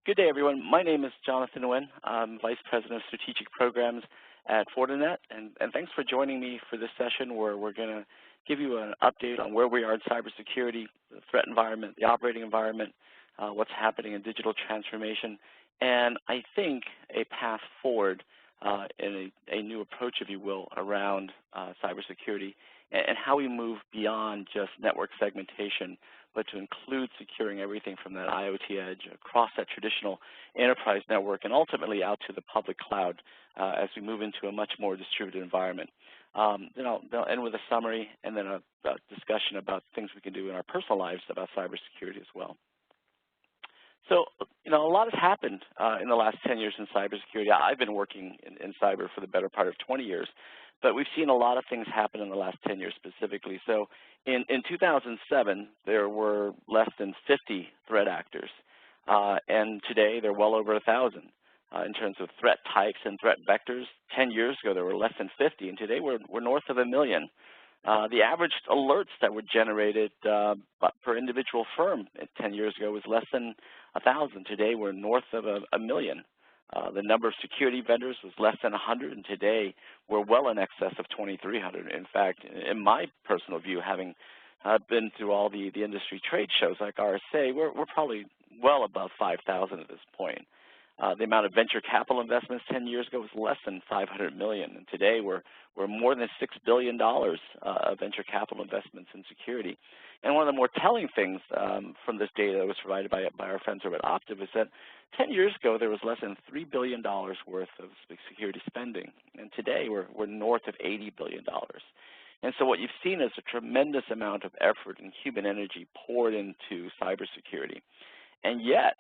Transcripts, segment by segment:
Good day, everyone. My name is Jonathan Nguyen. I'm Vice President of Strategic Programs at Fortinet, and thanks for joining me for this session where we're going to give you an update on where we are in cybersecurity, the threat environment, the operating environment, what's happening in digital transformation, and I think a path forward in a new approach, if you will, around cybersecurity and how we move beyond just network segmentation, but to include securing everything from that IoT edge across that traditional enterprise network and ultimately out to the public cloud as we move into a much more distributed environment. Then I'll end with a summary and then a discussion about things we can do in our personal lives about cybersecurity as well. So, a lot has happened in the last 10 years in cybersecurity. I've been working in cyber for the better part of 20 years, but we've seen a lot of things happen in the last 10 years specifically. So in 2007, there were less than 50 threat actors, and today there are well over 1,000 in terms of threat types and threat vectors. 10 years ago, there were less than 50, and today we're north of 1 million. The average alerts that were generated per individual firm 10 years ago was less than 1,000. Today, we're north of 1 million. The number of security vendors was less than 100, and today we're well in excess of 2,300. In fact, in my personal view, having been through all the industry trade shows like RSA, we're probably well above 5,000 at this point. The amount of venture capital investments 10 years ago was less than 500 million, and today we're more than $6 billion of venture capital investments in security. And one of the more telling things from this data that was provided by our friends over at Optiv is that 10 years ago there was less than $3 billion worth of security spending, and today we're north of $80 billion. And so what you've seen is a tremendous amount of effort and human energy poured into cybersecurity. And yet,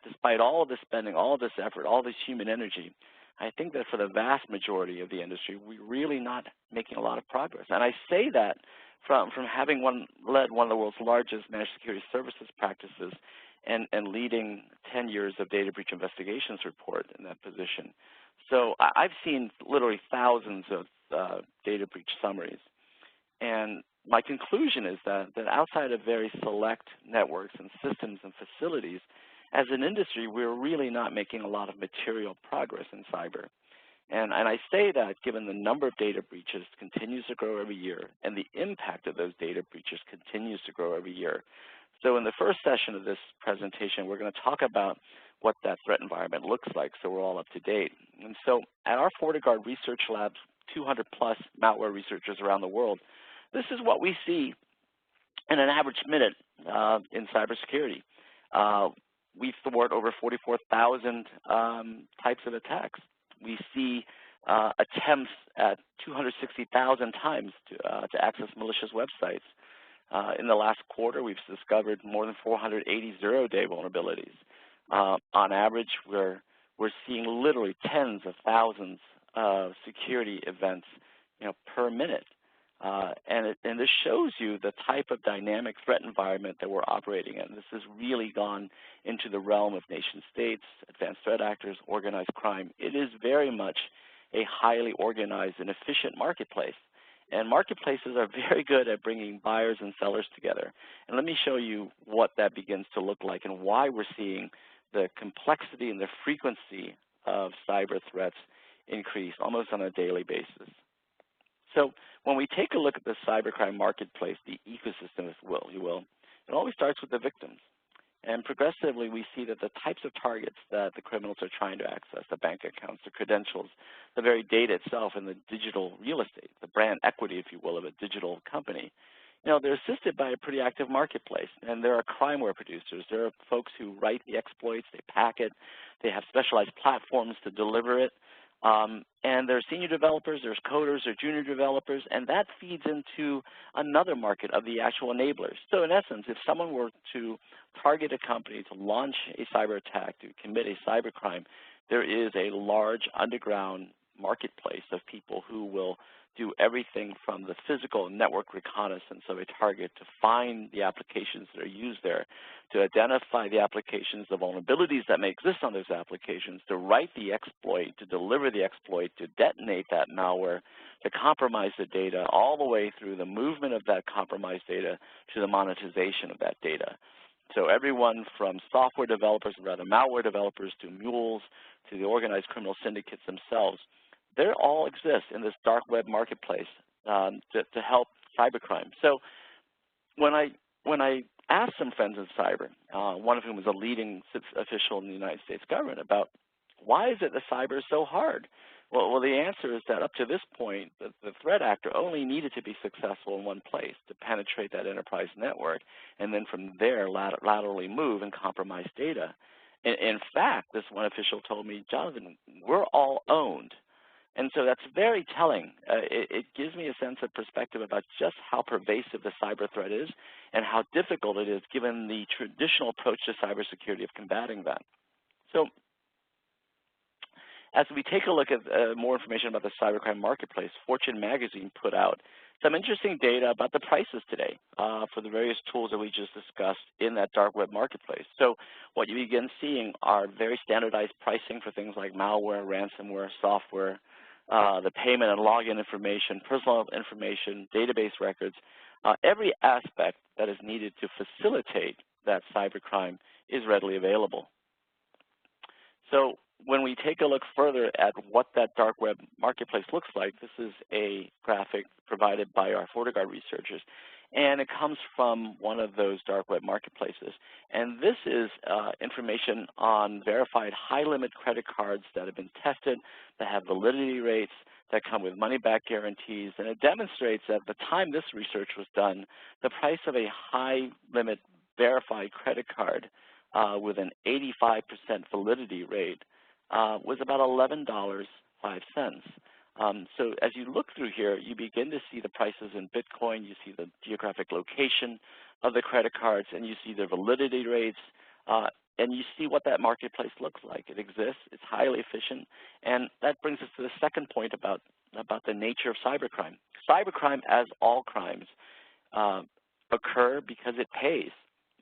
despite all of this spending, all of this effort, all this human energy, I think that for the vast majority of the industry, we're really not making a lot of progress. And I say that from having led one of the world's largest managed security services practices and leading 10 years of data breach investigations report in that position. So I've seen literally thousands of data breach summaries. And my conclusion is that outside of very select networks and systems and facilities, as an industry, we're really not making a lot of material progress in cyber. And I say that given the number of data breaches continues to grow every year and the impact of those data breaches continues to grow every year. So in the first session of this presentation, we're going to talk about what that threat environment looks like so we're all up to date. And so at our FortiGuard research labs, 200+ malware researchers around the world, this is what we see in an average minute in cybersecurity. We thwart over 44,000 types of attacks. We see attempts at 260,000 times to access malicious websites. In the last quarter, we've discovered more than 480 zero-day vulnerabilities. On average, we're seeing literally tens of thousands of security events, per minute. And this shows you the type of dynamic threat environment that we're operating in. This has really gone into the realm of nation states, advanced threat actors, organized crime. It is very much a highly organized and efficient marketplace. And marketplaces are very good at bringing buyers and sellers together. And let me show you what that begins to look like and why we're seeing the complexity and the frequency of cyber threats increase almost on a daily basis. So when we take a look at the cybercrime marketplace, the ecosystem, if you will, it always starts with the victims. And progressively, we see that the types of targets that the criminals are trying to access, the bank accounts, the credentials, the very data itself, and the digital real estate, the brand equity, if you will, of a digital company, they're assisted by a pretty active marketplace. And there are crimeware producers. There are folks who write the exploits, they pack it, they have specialized platforms to deliver it. And there's senior developers, there's coders, there's junior developers, and that feeds into another market of the actual enablers. So in essence, if someone were to target a company to launch a cyber attack, to commit a cybercrime, there is a large underground marketplace of people who will do everything from the physical network reconnaissance of a target to find the applications that are used there, to identify the applications, the vulnerabilities that may exist on those applications, to write the exploit, to deliver the exploit, to detonate that malware, to compromise the data, all the way through the movement of that compromised data to the monetization of that data. So everyone from software developers, rather malware developers, to mules, to the organized criminal syndicates themselves, they all exist in this dark web marketplace to help cybercrime. So when I asked some friends in cyber, one of whom was a leading official in the United States government, about why is it that cyber is so hard? Well, the answer is that up to this point, the threat actor only needed to be successful in one place, to penetrate that enterprise network, and then from there laterally move and compromise data. In fact, this one official told me, Jonathan, we're all owned. And so that's very telling. It gives me a sense of perspective about just how pervasive the cyber threat is and how difficult it is given the traditional approach to cybersecurity of combating that. So as we take a look at more information about the cybercrime marketplace, Fortune magazine put out some interesting data about the prices today for the various tools that we just discussed in that dark web marketplace. So what you begin seeing are very standardized pricing for things like malware, ransomware, software, the payment and login information, personal information, database records, every aspect that is needed to facilitate that cybercrime is readily available. So when we take a look further at what that dark web marketplace looks like, this is a graphic provided by our FortiGuard researchers, and it comes from one of those dark web marketplaces. And this is information on verified high-limit credit cards that have been tested, that have validity rates, that come with money-back guarantees, and it demonstrates that at the time this research was done, the price of a high-limit verified credit card with an 85% validity rate was about $11.05. So as you look through here, you begin to see the prices in Bitcoin, you see the geographic location of the credit cards, and you see the validity rates, and you see what that marketplace looks like. It exists, it's highly efficient, and that brings us to the second point about the nature of cybercrime. Cybercrime, as all crimes, occur because it pays.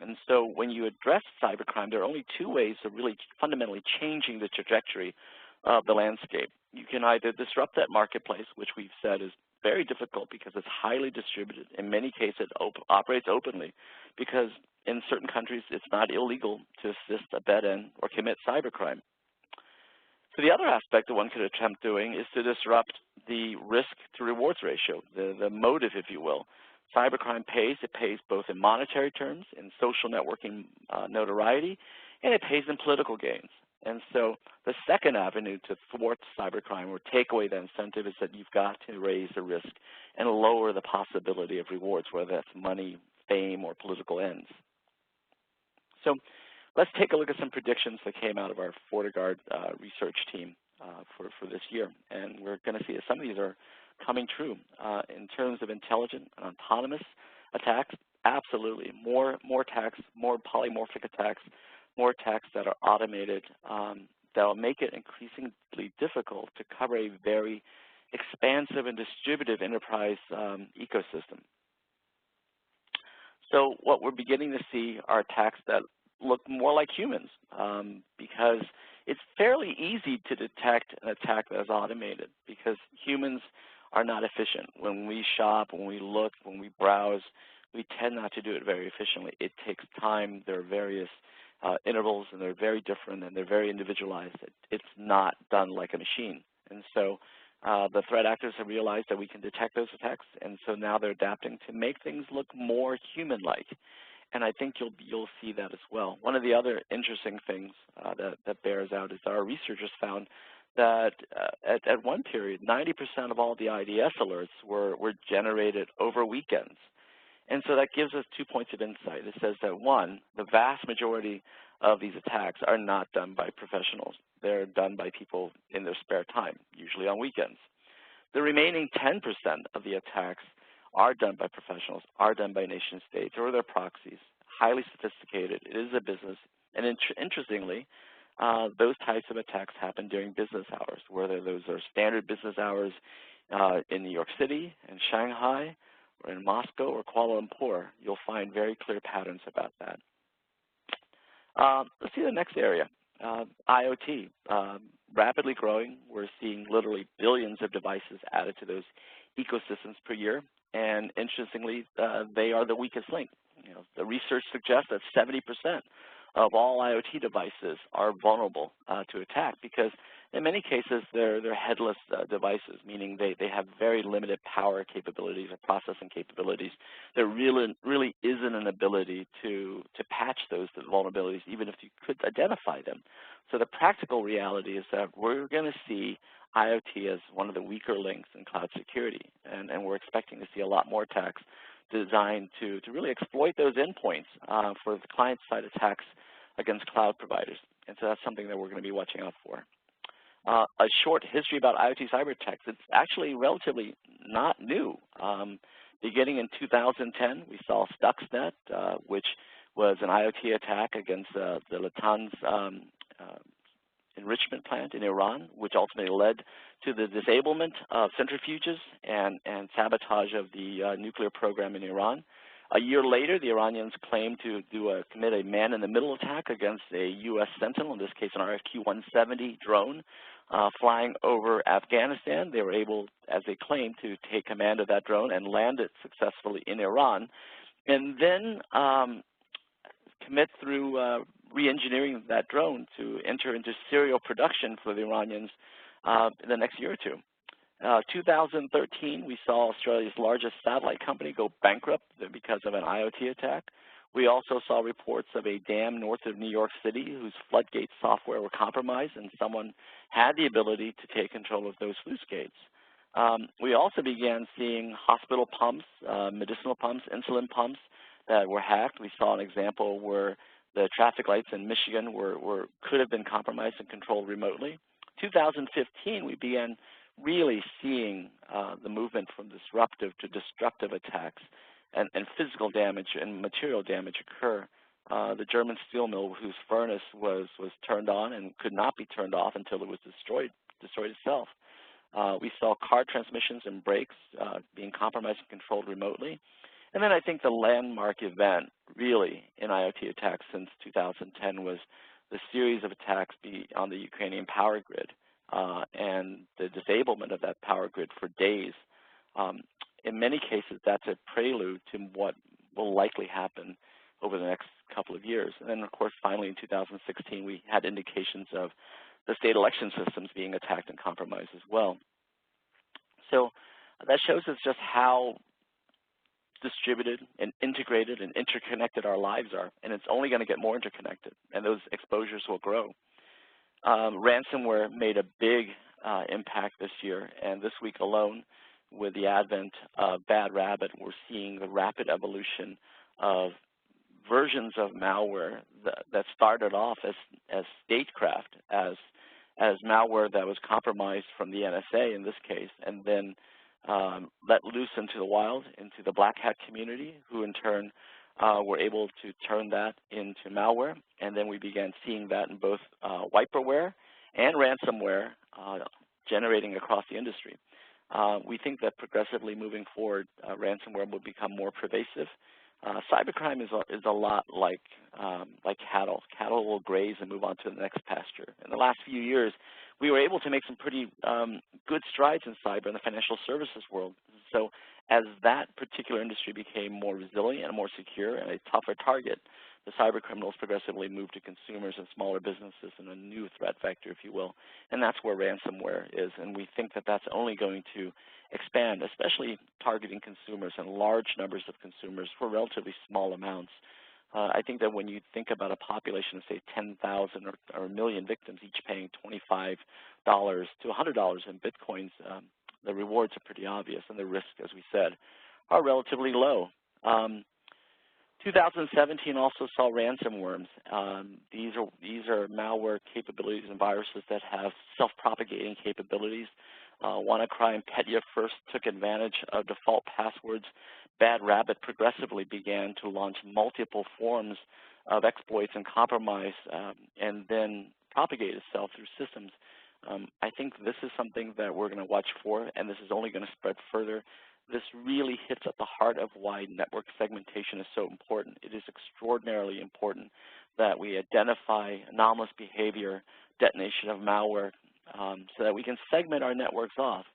And so when you address cybercrime, there are only two ways of really fundamentally changing the trajectory of the landscape. You can either disrupt that marketplace, which we've said is very difficult because it's highly distributed. In many cases, it operates openly because in certain countries, it's not illegal to assist, abet, in, or commit cybercrime. So the other aspect that one could attempt doing is to disrupt the risk-to-rewards ratio, the motive, if you will. Cybercrime pays. It pays both in monetary terms, in social networking notoriety, and it pays in political gains. And so the second avenue to thwart cybercrime or take away the incentive is that you've got to raise the risk and lower the possibility of rewards, whether that's money, fame, or political ends. So let's take a look at some predictions that came out of our FortiGuard research team for this year. And we're going to see that some of these are coming true. In terms of intelligent and autonomous attacks, absolutely. More attacks, more polymorphic attacks, more attacks that are automated that will make it increasingly difficult to cover a very expansive and distributed enterprise ecosystem. So what we're beginning to see are attacks that look more like humans because it's fairly easy to detect an attack that is automated because humans are not efficient. When we shop, when we look, when we browse, we tend not to do it very efficiently. It takes time. There are various intervals, and they're very different, and they're very individualized. It's not done like a machine. And so the threat actors have realized that we can detect those attacks, and so now they're adapting to make things look more human-like. And I think you'll see that as well. One of the other interesting things that bears out is our researchers found that at one period, 90% of all the IDS alerts were generated over weekends. And so that gives us 2 points of insight. It says that, one, the vast majority of these attacks are not done by professionals. They're done by people in their spare time, usually on weekends. The remaining 10% of the attacks are done by professionals, are done by nation states or their proxies, highly sophisticated. It is a business. And interestingly, those types of attacks happen during business hours, whether those are standard business hours in New York City, in Shanghai, or in Moscow or Kuala Lumpur. You'll find very clear patterns about that. Let's see the next area, IoT. Rapidly growing. We're seeing literally billions of devices added to those ecosystems per year. And interestingly, they are the weakest link. The research suggests that 70% of all IoT devices are vulnerable to attack because in many cases they're headless devices, meaning they have very limited power capabilities or processing capabilities. There really isn't an ability to patch those vulnerabilities even if you could identify them. So the practical reality is that we're going to see IoT as one of the weaker links in cloud security, and we're expecting to see a lot more attacks designed to really exploit those endpoints for the client-side attacks against cloud providers. And so that's something that we're going to be watching out for. A short history about IoT cyber attacks. It's actually relatively not new. Beginning in 2010, we saw Stuxnet, which was an IoT attack against the Lufthansa enrichment plant in Iran, which ultimately led to the disablement of centrifuges and sabotage of the nuclear program in Iran. A year later, the Iranians claimed to commit a man-in-the-middle attack against a U.S. Sentinel, in this case an RFQ-170 drone, flying over Afghanistan. They were able, as they claimed, to take command of that drone and land it successfully in Iran, and then commit through re-engineering that drone to enter into serial production for the Iranians in the next year or two. 2013, we saw Australia's largest satellite company go bankrupt because of an IoT attack. We also saw reports of a dam north of New York City whose floodgate software were compromised, and someone had the ability to take control of those sluice gates. We also began seeing hospital pumps, medicinal pumps, insulin pumps that were hacked. We saw an example where the traffic lights in Michigan could have been compromised and controlled remotely. 2015, we began really seeing the movement from disruptive to destructive attacks and physical damage and material damage occur. The German steel mill whose furnace was turned on and could not be turned off until it was destroyed itself. We saw car transmissions and brakes being compromised and controlled remotely. And then I think the landmark event really in IoT attacks since 2010 was the series of attacks on the Ukrainian power grid and the disablement of that power grid for days. In many cases, that's a prelude to what will likely happen over the next couple of years. And then, of course, finally in 2016, we had indications of the state election systems being attacked and compromised as well. So that shows us just how distributed and integrated and interconnected our lives are, and it's only going to get more interconnected, and those exposures will grow. Ransomware made a big impact this year, and this week alone, with the advent of Bad Rabbit, we're seeing the rapid evolution of versions of malware that started off as statecraft, as malware that was compromised from the NSA in this case, and then let loose into the wild, into the black hat community, who in turn were able to turn that into malware. And then we began seeing that in both wiperware and ransomware generating across the industry. We think that progressively moving forward, ransomware will become more pervasive. Cybercrime is a lot like cattle. Cattle will graze and move on to the next pasture. In the last few years, we were able to make some pretty good strides in cyber in the financial services world. So as that particular industry became more resilient and more secure and a tougher target, the cyber criminals progressively moved to consumers and smaller businesses in a new threat vector, if you will. And that's where ransomware is. And we think that that's only going to expand, especially targeting consumers and large numbers of consumers for relatively small amounts. I think that when you think about a population of, say, 10,000 or a million victims, each paying $25 to $100 in Bitcoins, the rewards are pretty obvious, and the risks, as we said, are relatively low. 2017 also saw ransomworms. These are malware capabilities and viruses that have self-propagating capabilities. WannaCry and Petya first took advantage of default passwords. Bad Rabbit progressively began to launch multiple forms of exploits and compromise and then propagate itself through systems. I think this is something that we're going to watch for, and this is only going to spread further. This really hits at the heart of why network segmentation is so important. It is extraordinarily important that we identify anomalous behavior, detonation of malware, so that we can segment our networks off.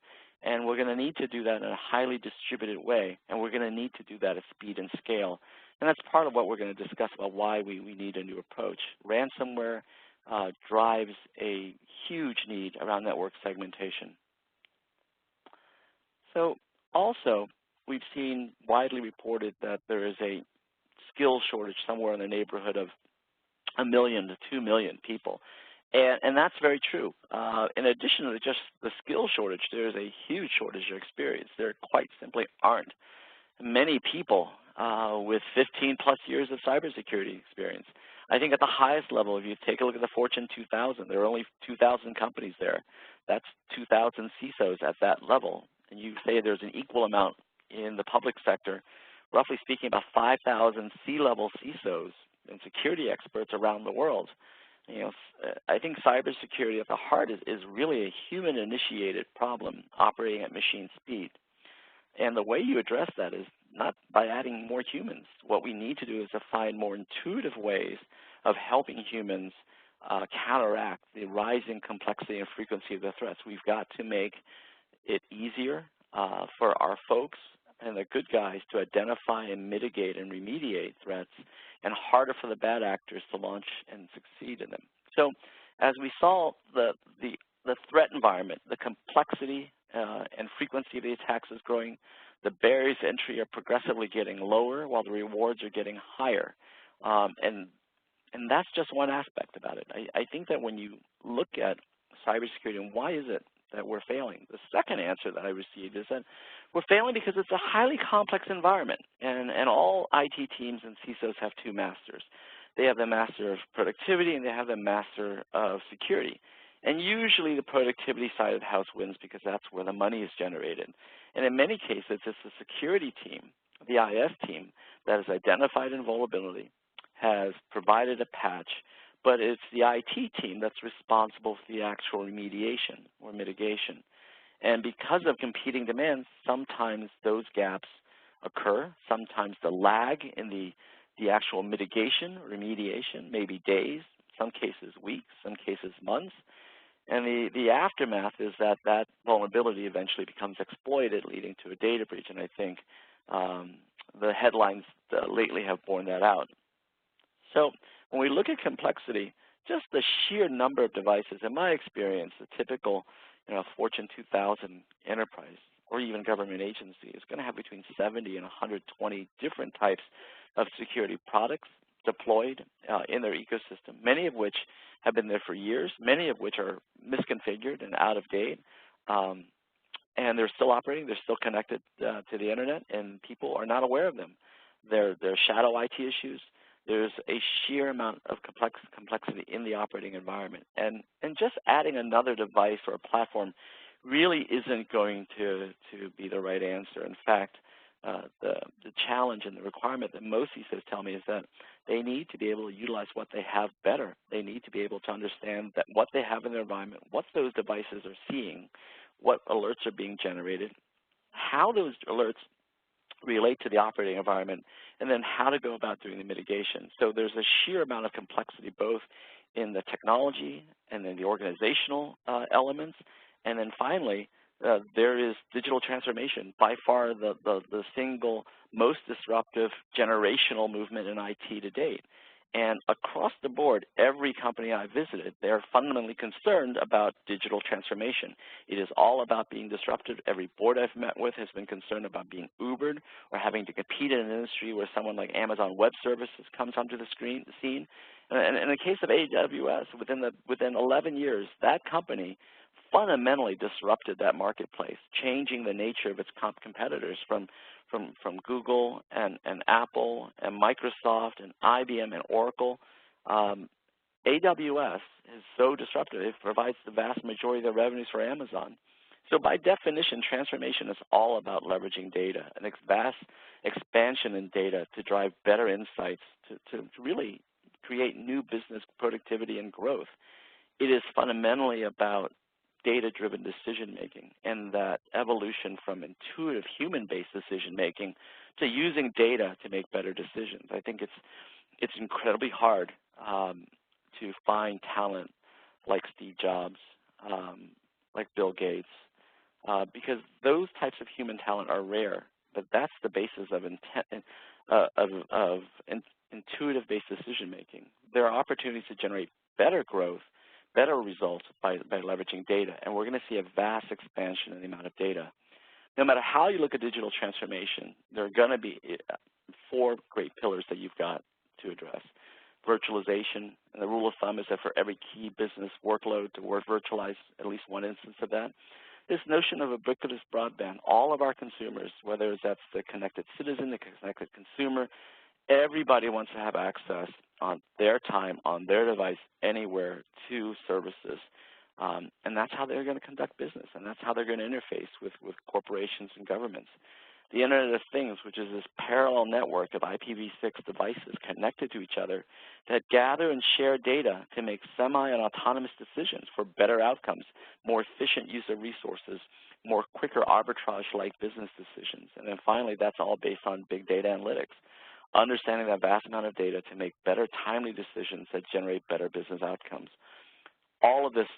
And we're going to need to do that in a highly distributed way, and we're going to need to do that at speed and scale. And that's part of what we're going to discuss about why we need a new approach. Ransomware drives a huge need around network segmentation. So also, we've seen widely reported that there is a skill shortage somewhere in the neighborhood of 1 million to 2 million people. And that's very true. In addition to just the skill shortage, there's a huge shortage of experience. There quite simply aren't many people with 15 plus years of cybersecurity experience. I think at the highest level, if you take a look at the Fortune 2000, there are only 2,000 companies there. That's 2,000 CISOs at that level. And you say there's an equal amount in the public sector, roughly speaking about 5,000 C-level CISOs and security experts around the world. You know, I think cybersecurity at the heart is really a human-initiated problem operating at machine speed. And the way you address that is not by adding more humans. What we need to do is to find more intuitive ways of helping humans counteract the rising complexity and frequency of the threats. We've got to make it easier for our folks and the good guys to identify and mitigate and remediate threats, and harder for the bad actors to launch and succeed in them. So as we saw the threat environment, the complexity and frequency of the attacks is growing, the barriers to entry are progressively getting lower while the rewards are getting higher. And that's just one aspect about it. I think that when you look at cybersecurity and why is it that we're failing, the second answer that I received is that we're failing because it's a highly complex environment, and all IT teams and CISOs have two masters. They have the master of productivity and they have the master of security. And usually the productivity side of the house wins because that's where the money is generated. And in many cases, it's the security team, the IS team, that has identified a vulnerability, has provided a patch, but it's the IT team that's responsible for the actual remediation or mitigation. And because of competing demands, sometimes those gaps occur. Sometimes the lag in the actual mitigation or remediation may be days, some cases weeks, some cases months. And the aftermath is that that vulnerability eventually becomes exploited, leading to a data breach. And I think the headlines lately have borne that out. So when we look at complexity, just the sheer number of devices, in my experience, a typical Fortune 2000 enterprise or even government agency is going to have between 70 and 120 different types of security products deployed in their ecosystem, many of which have been there for years, many of which are misconfigured and out of date, and they're still operating, they're still connected to the internet, and people are not aware of them. There are shadow IT issues. There's a sheer amount of complexity in the operating environment. And just adding another device or a platform really isn't going to be the right answer. In fact, the challenge and the requirement that most CISOs tell me is that they need to be able to utilize what they have better. They need to be able to understand that what they have in their environment, what those devices are seeing, what alerts are being generated, how those alerts relate to the operating environment, and then how to go about doing the mitigation. So there's a sheer amount of complexity both in the technology and in the organizational elements. And then finally, there is digital transformation, by far the single most disruptive generational movement in IT to date. And across the board, every company I visited, they're fundamentally concerned about digital transformation. It is all about being disruptive. Every board I've met with has been concerned about being Ubered or having to compete in an industry where someone like Amazon Web Services comes onto the scene. And in the case of AWS, within 11 years, that company fundamentally disrupted that marketplace, changing the nature of its competitors from Google and Apple and Microsoft and IBM and Oracle. AWS is so disruptive, it provides the vast majority of the revenues for Amazon. So by definition, transformation is all about leveraging data, an vast expansion in data to drive better insights, to really create new business productivity and growth. It is fundamentally about data-driven decision-making and that evolution from intuitive human-based decision-making to using data to make better decisions. I think it's incredibly hard to find talent like Steve Jobs, like Bill Gates, because those types of human talent are rare, but that's the basis of intuitive-based decision-making. There are opportunities to generate better growth, better results by leveraging data, and we're going to see a vast expansion in the amount of data. No matter how you look at digital transformation, there are going to be 4 great pillars that you've got to address. Virtualization, and the rule of thumb is that for every key business workload to virtualize at least one instance of that. This notion of ubiquitous broadband, all of our consumers, whether that's the connected citizen, the connected consumer, everybody wants to have access on their time, on their device, anywhere to services. And that's how they're going to conduct business, and that's how they're going to interface with corporations and governments. The Internet of Things, which is this parallel network of IPv6 devices connected to each other that gather and share data to make semi- and autonomous decisions for better outcomes, more efficient use of resources, more quicker arbitrage-like business decisions. And then finally, that's all based on big data analytics, understanding that vast amount of data to make better, timely decisions that generate better business outcomes. All of this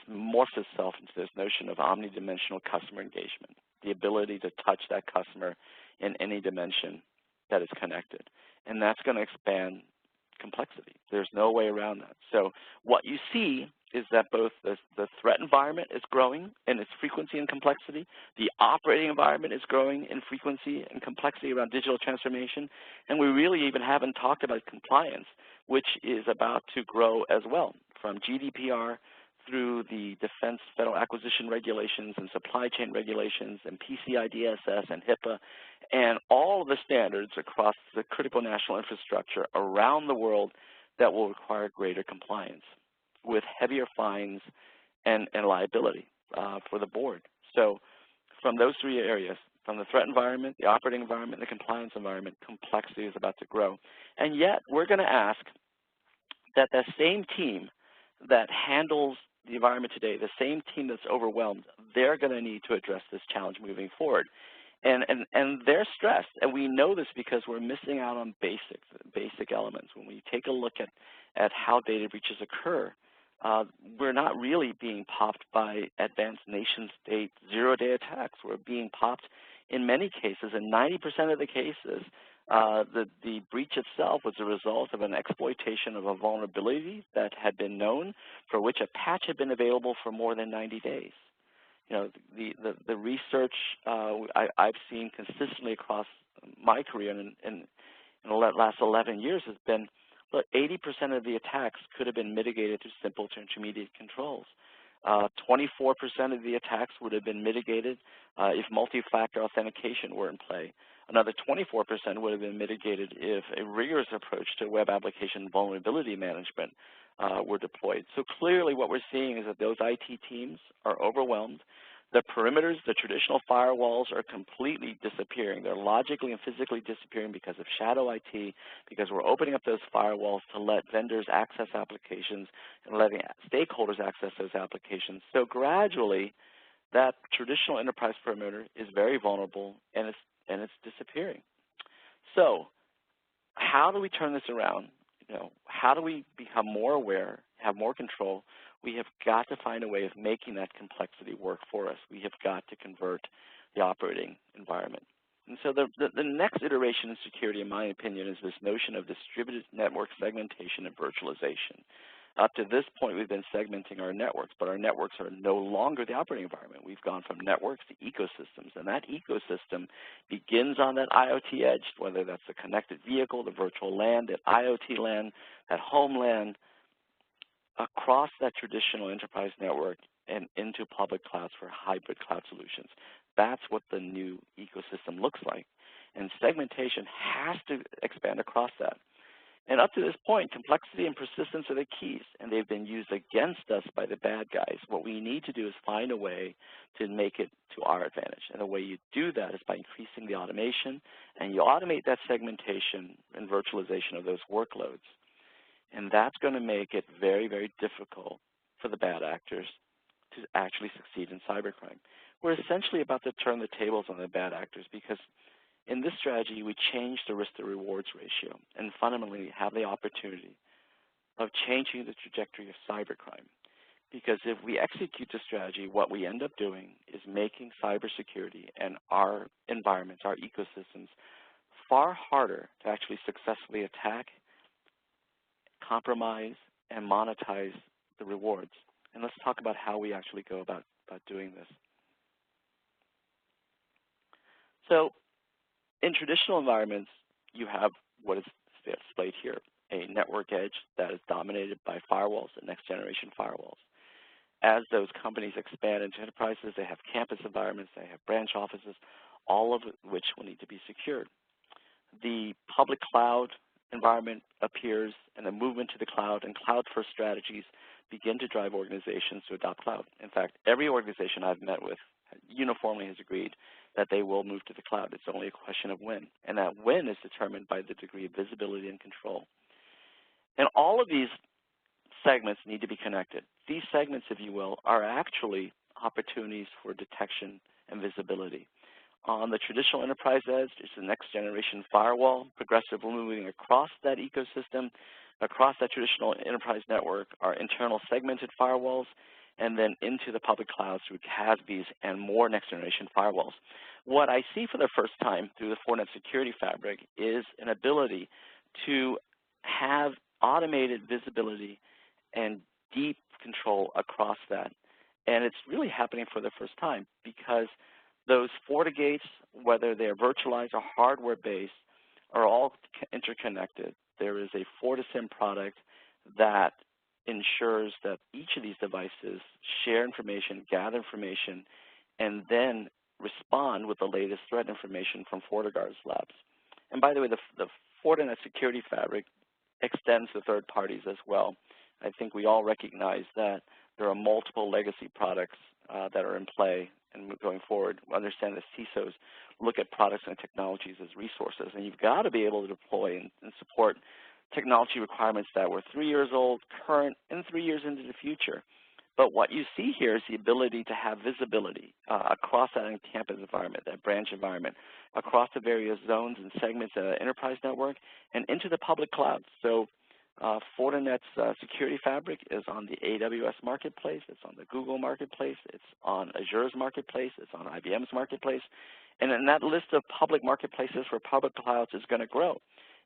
morphs itself into this notion of omnidimensional customer engagement, the ability to touch that customer in any dimension that is connected. And that's going to expand complexity. There's no way around that. So what you see is that both the threat environment is growing in its frequency and complexity, the operating environment is growing in frequency and complexity around digital transformation, and we really even haven't talked about compliance, which is about to grow as well, from GDPR through the Defense Federal Acquisition Regulations and Supply Chain Regulations and PCI DSS and HIPAA, and all of the standards across the critical national infrastructure around the world that will require greater compliance with heavier fines and liability for the board. So from those 3 areas, from the threat environment, the operating environment, the compliance environment, complexity is about to grow. And yet we're going to ask that the same team that handles the environment today, the same team that's overwhelmed, they're going to need to address this challenge moving forward. And they're stressed, and we know this because we're missing out on basic elements. When we take a look at how data breaches occur, we're not really being popped by advanced nation-state zero-day attacks. We're being popped in many cases, in 90% of the cases, the breach itself was a result of an exploitation of a vulnerability that had been known, for which a patch had been available for more than 90 days. You know, the research I've seen consistently across my career in the last 11 years has been, look, 80% of the attacks could have been mitigated through simple to intermediate controls. 24% of the attacks would have been mitigated if multi-factor authentication were in play. Another 24% would have been mitigated if a rigorous approach to web application vulnerability management were deployed. So clearly what we're seeing is that those IT teams are overwhelmed. The perimeters, the traditional firewalls are completely disappearing. They're logically and physically disappearing because of shadow IT, because we're opening up those firewalls to let vendors access applications and letting stakeholders access those applications. So gradually, that traditional enterprise perimeter is very vulnerable, and it's disappearing. So how do we turn this around? You know, how do we become more aware, have more control? We have got to find a way of making that complexity work for us. We have got to convert the operating environment. And so the next iteration in security, in my opinion, is this notion of distributed network segmentation and virtualization. Up to this point, we've been segmenting our networks, but our networks are no longer the operating environment. We've gone from networks to ecosystems, and that ecosystem begins on that IoT edge, whether that's the connected vehicle, the virtual LAN, that IoT LAN, that home LAN, across that traditional enterprise network and into public clouds for hybrid cloud solutions. That's what the new ecosystem looks like. And segmentation has to expand across that. And up to this point, complexity and persistence are the keys, and they've been used against us by the bad guys. What we need to do is find a way to make it to our advantage. And the way you do that is by increasing the automation, and you automate that segmentation and virtualization of those workloads. And that's going to make it very, very difficult for the bad actors to actually succeed in cybercrime. We're essentially about to turn the tables on the bad actors because in this strategy, we change the risk-to-rewards ratio and fundamentally have the opportunity of changing the trajectory of cybercrime. Because if we execute the strategy, what we end up doing is making cybersecurity and our environments, our ecosystems, far harder to actually successfully attack, compromise, and monetize the rewards. And let's talk about how we actually go about doing this. So in traditional environments, you have what is displayed here, a network edge that is dominated by firewalls and next-generation firewalls. As those companies expand into enterprises, they have campus environments, they have branch offices, all of which will need to be secured. The public cloud environment appears, and the movement to the cloud and cloud-first strategies begin to drive organizations to adopt cloud. In fact, every organization I've met with uniformly has agreed that they will move to the cloud. It's only a question of when, and that when is determined by the degree of visibility and control. And all of these segments need to be connected. These segments, if you will, are actually opportunities for detection and visibility. On the traditional enterprise edge, it's the next generation firewall, progressively moving across that ecosystem, across that traditional enterprise network, our internal segmented firewalls, and then into the public cloud through CASBs and more next generation firewalls. What I see for the first time through the Fortinet Security Fabric is an ability to have automated visibility and deep control across that. And it's really happening for the first time because those FortiGates, whether they're virtualized or hardware-based, are all interconnected. There is a FortiSIM product that ensures that each of these devices share information, gather information, and then respond with the latest threat information from FortiGuard's labs. And by the way, the Fortinet Security Fabric extends to third parties as well. I think we all recognize that there are multiple legacy products that are in play, and going forward, we understand that CISOs look at products and technologies as resources, and you've got to be able to deploy and support technology requirements that were 3 years old, current, and 3 years into the future. But what you see here is the ability to have visibility across that campus environment, that branch environment, across the various zones and segments of the enterprise network, and into the public cloud. So Fortinet's Security Fabric is on the AWS Marketplace, it's on the Google Marketplace, it's on Azure's Marketplace, it's on IBM's Marketplace, and then that list of public marketplaces for public clouds is going to grow.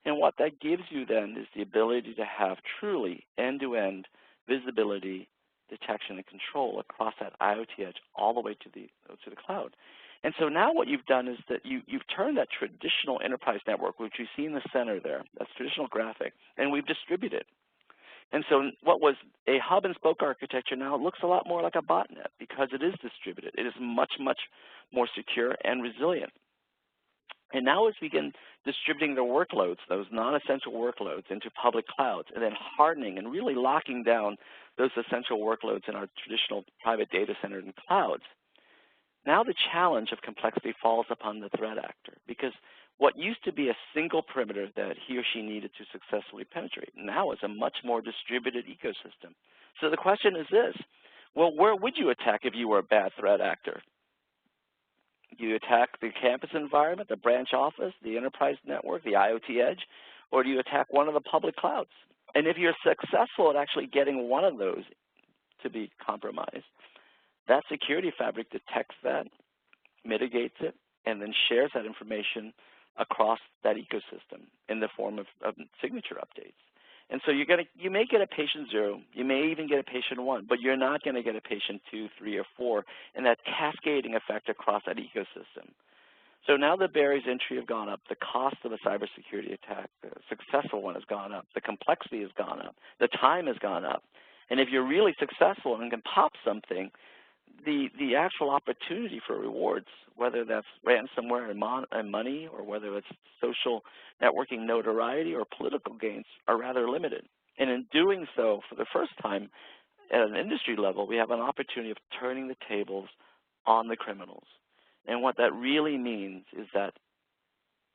And what that gives you then is the ability to have truly end-to-end visibility, detection, and control across that IoT edge all the way to the cloud. And so now what you've done is that you've turned that traditional enterprise network, which you see in the center there, that's traditional graphic, and we've distributed. And so what was a hub and spoke architecture now looks a lot more like a botnet because it is distributed. It is much, much more secure and resilient. And now as we begin distributing the workloads, those non-essential workloads, into public clouds, and then hardening and really locking down those essential workloads in our traditional private data centers and clouds, now the challenge of complexity falls upon the threat actor, because what used to be a single perimeter that he or she needed to successfully penetrate now is a much more distributed ecosystem. So the question is this: well, where would you attack if you were a bad threat actor? Do you attack the campus environment, the branch office, the enterprise network, the IoT edge, or do you attack one of the public clouds? And if you're successful at actually getting one of those to be compromised, that security fabric detects that, mitigates it, and then shares that information across that ecosystem in the form of signature updates. And so you may get a patient 0, you may even get a patient 1, but you're not going to get a patient 2, 3, or 4, and that cascading effect across that ecosystem. So now the barriers to entry have gone up, the cost of a cybersecurity attack, the successful one has gone up, the complexity has gone up, the time has gone up. And if you're really successful and can pop something, the actual opportunity for rewards, whether that's ransomware and money, or whether it's social networking notoriety or political gains, are rather limited. And in doing so, for the first time at an industry level, we have an opportunity of turning the tables on the criminals. And what that really means is that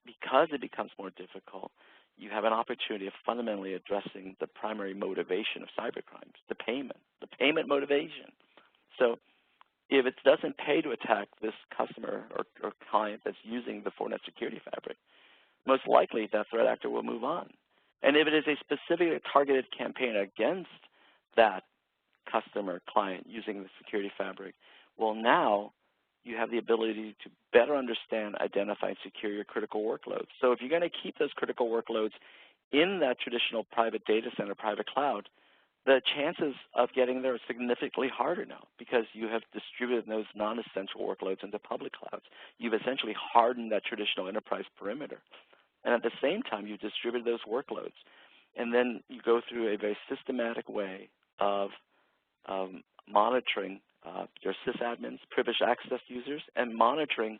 because it becomes more difficult, you have an opportunity of fundamentally addressing the primary motivation of cybercrimes, the payment motivation. So if it doesn't pay to attack this customer or client that's using the Fortinet Security Fabric, most likely that threat actor will move on. And if it is a specific targeted campaign against that customer client using the security fabric, well, now you have the ability to better understand, identify, and secure your critical workloads. So if you're going to keep those critical workloads in that traditional private data center, private cloud, the chances of getting there are significantly harder now because you have distributed those non-essential workloads into public clouds. You've essentially hardened that traditional enterprise perimeter. And at the same time, you distribute those workloads. And then you go through a very systematic way of monitoring your sysadmins, privileged access users, and monitoring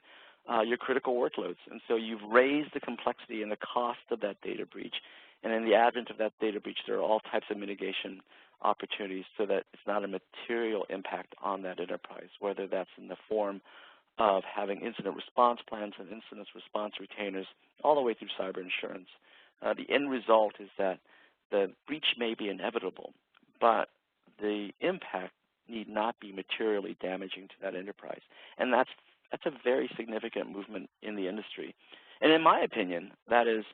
your critical workloads. And so you've raised the complexity and the cost of that data breach. And in the advent of that data breach, there are all types of mitigation opportunities so that it's not a material impact on that enterprise, whether that's in the form of having incident response plans and incident response retainers all the way through cyber insurance. The end result is that the breach may be inevitable, but the impact need not be materially damaging to that enterprise. And that's a very significant movement in the industry. And in my opinion, that is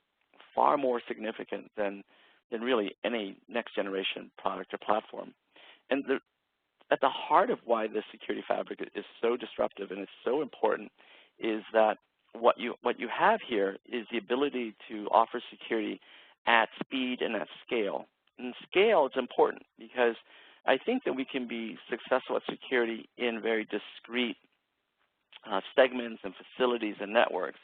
far more significant than really any next generation product or platform. And at the heart of why the security fabric is so disruptive and is so important is that what you have here is the ability to offer security at speed and at scale. And scale is important because I think that we can be successful at security in very discrete segments and facilities and networks,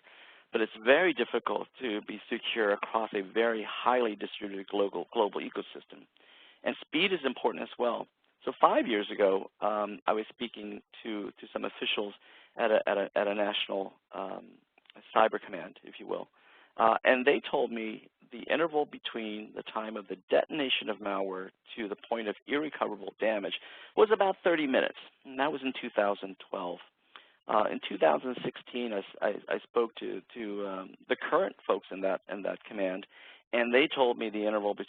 but it's very difficult to be secure across a very highly distributed global ecosystem. And speed is important as well. So 5 years ago, I was speaking to some officials at a national cyber command, if you will, and they told me the interval between the time of the detonation of malware to the point of irrecoverable damage was about 30 minutes, and that was in 2012. In 2016, I spoke to the current folks in that command, and they told me the interval was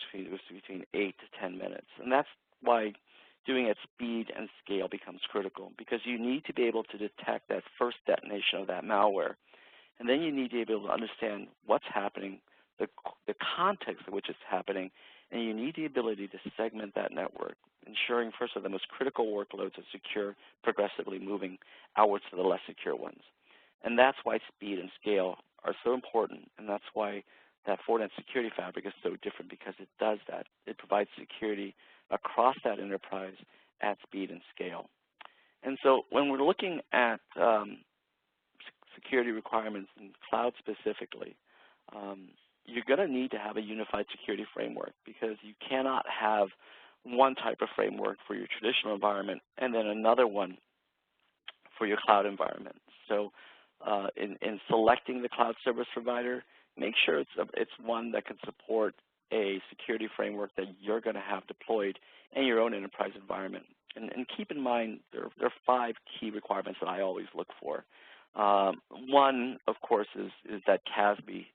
between 8 to 10 minutes, and that's why doing at speed and scale becomes critical, because you need to be able to detect that first detonation of that malware, and then you need to be able to understand what's happening, the context in which it's happening, and you need the ability to segment that network, ensuring first of the most critical workloads are secure, progressively moving outwards to the less secure ones. And that's why speed and scale are so important, and that's why that Fortinet security fabric is so different, because it does that. It provides security across that enterprise at speed and scale. And so when we're looking at security requirements in cloud specifically, you're going to need to have a unified security framework, because you cannot have one type of framework for your traditional environment and then another one for your cloud environment. So in selecting the cloud service provider, make sure it's one that can support a security framework that you're going to have deployed in your own enterprise environment. And keep in mind, there are 5 key requirements that I always look for. One, of course, is that CASB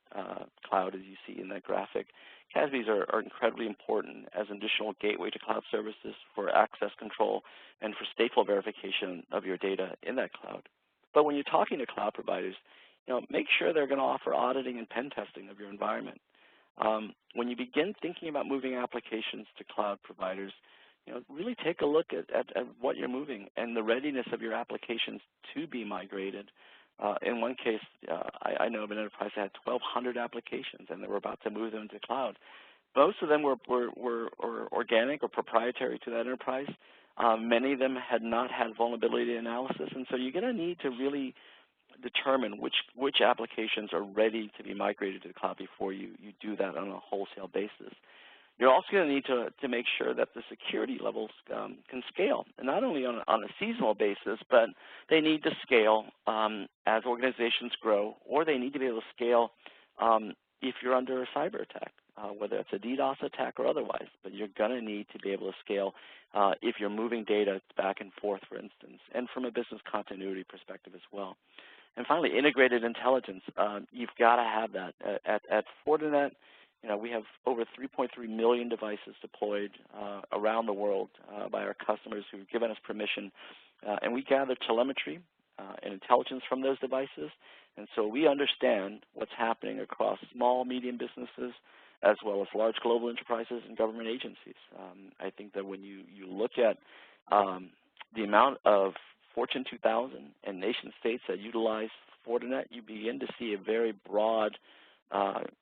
cloud, as you see in that graphic. CASBs are incredibly important as an additional gateway to cloud services for access control and for stateful verification of your data in that cloud. But when you're talking to cloud providers, make sure they're going to offer auditing and pen testing of your environment. When you begin thinking about moving applications to cloud providers, really take a look at what you're moving and the readiness of your applications to be migrated. In one case, I know of an enterprise that had 1,200 applications, and they were about to move them to cloud. Most of them were organic or proprietary to that enterprise. Many of them had not had vulnerability analysis, and so you're going to need to really determine which applications are ready to be migrated to the cloud before you do that on a wholesale basis. You're also going to need to make sure that the security levels can scale, and not only on a seasonal basis, but they need to scale as organizations grow, or they need to be able to scale if you're under a cyber attack, whether it's a DDoS attack or otherwise. But you're going to need to be able to scale if you're moving data back and forth, for instance, and from a business continuity perspective as well. And finally, integrated intelligence. You've got to have that. At Fortinet, we have over 3.3 million devices deployed around the world by our customers who've given us permission, and we gather telemetry and intelligence from those devices, and so we understand what's happening across small, medium businesses as well as large global enterprises and government agencies. I think that when you look at the amount of Fortune 2000 and nation states that utilize Fortinet, you begin to see a very broad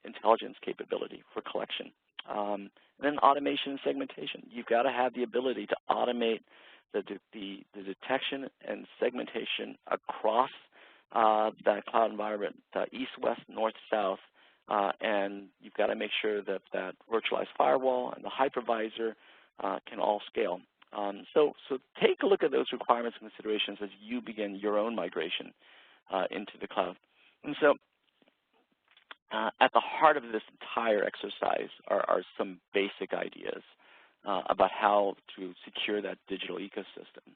intelligence capability for collection. And then automation and segmentation. You've got to have the ability to automate the detection and segmentation across that cloud environment, east, west, north, south, and you've got to make sure that that virtualized firewall and the hypervisor can all scale. So take a look at those requirements and considerations as you begin your own migration into the cloud. And so at the heart of this entire exercise are some basic ideas about how to secure that digital ecosystem.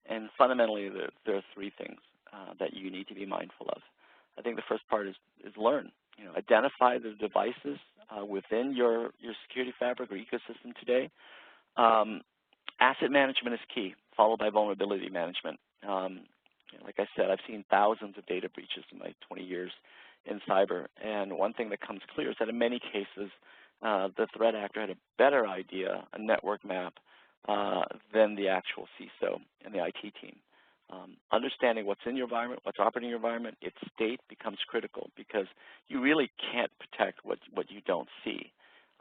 And fundamentally, there are three things that you need to be mindful of. I think the first part is learn. Identify the devices within your security fabric or ecosystem today. Asset management is key, followed by vulnerability management. Like I said, I've seen thousands of data breaches in my 20 years in cyber, and one thing that comes clear is that in many cases, the threat actor had a better idea, a network map, than the actual CISO and the IT team. Understanding what's in your environment, what's operating in your environment, its state becomes critical because you really can't protect what you don't see.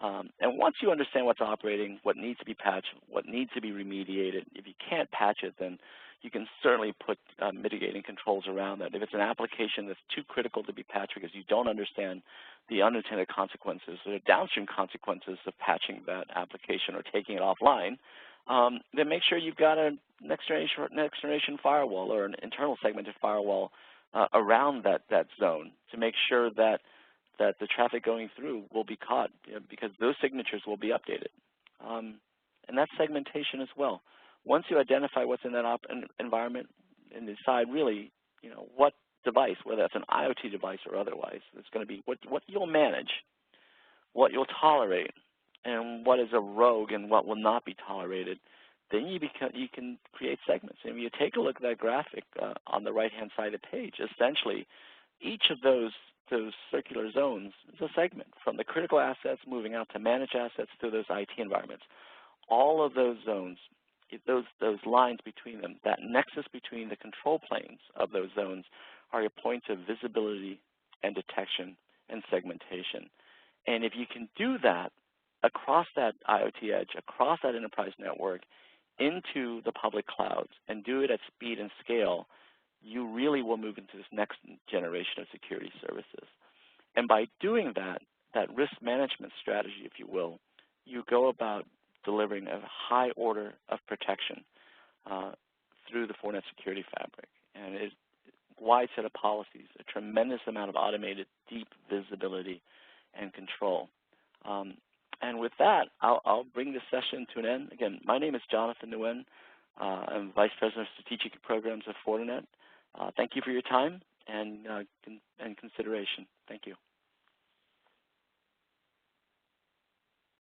And once you understand what's operating, what needs to be patched, what needs to be remediated, if you can't patch it, then you can certainly put mitigating controls around that. If it's an application that's too critical to be patched because you don't understand the unintended consequences or the downstream consequences of patching that application or taking it offline, then make sure you've got a next generation firewall or an internal segmented firewall around that zone to make sure that the traffic going through will be caught, because those signatures will be updated. And that's segmentation as well. Once you identify what's in that environment and decide really, what device, whether that's an IoT device or otherwise, it's going to be what you'll manage, what you'll tolerate, and what is a rogue and what will not be tolerated, then you can create segments. And if you take a look at that graphic on the right-hand side of the page, essentially each of those circular zones is a segment, from the critical assets moving out to managed assets to those IT environments. All of those zones, those lines between them, that nexus between the control planes of those zones are your points of visibility and detection and segmentation. And if you can do that across that IoT edge, across that enterprise network, into the public clouds, and do it at speed and scale, you really will move into this next generation of security services. And by doing that risk management strategy, if you will, you go about delivering a high order of protection through the Fortinet security fabric. And it's a wide set of policies, a tremendous amount of automated, deep visibility and control. And with that, I'll bring this session to an end. Again, my name is Jonathan Nguyen. I'm Vice President of Strategic Programs at Fortinet. Thank you for your time and consideration. Thank you.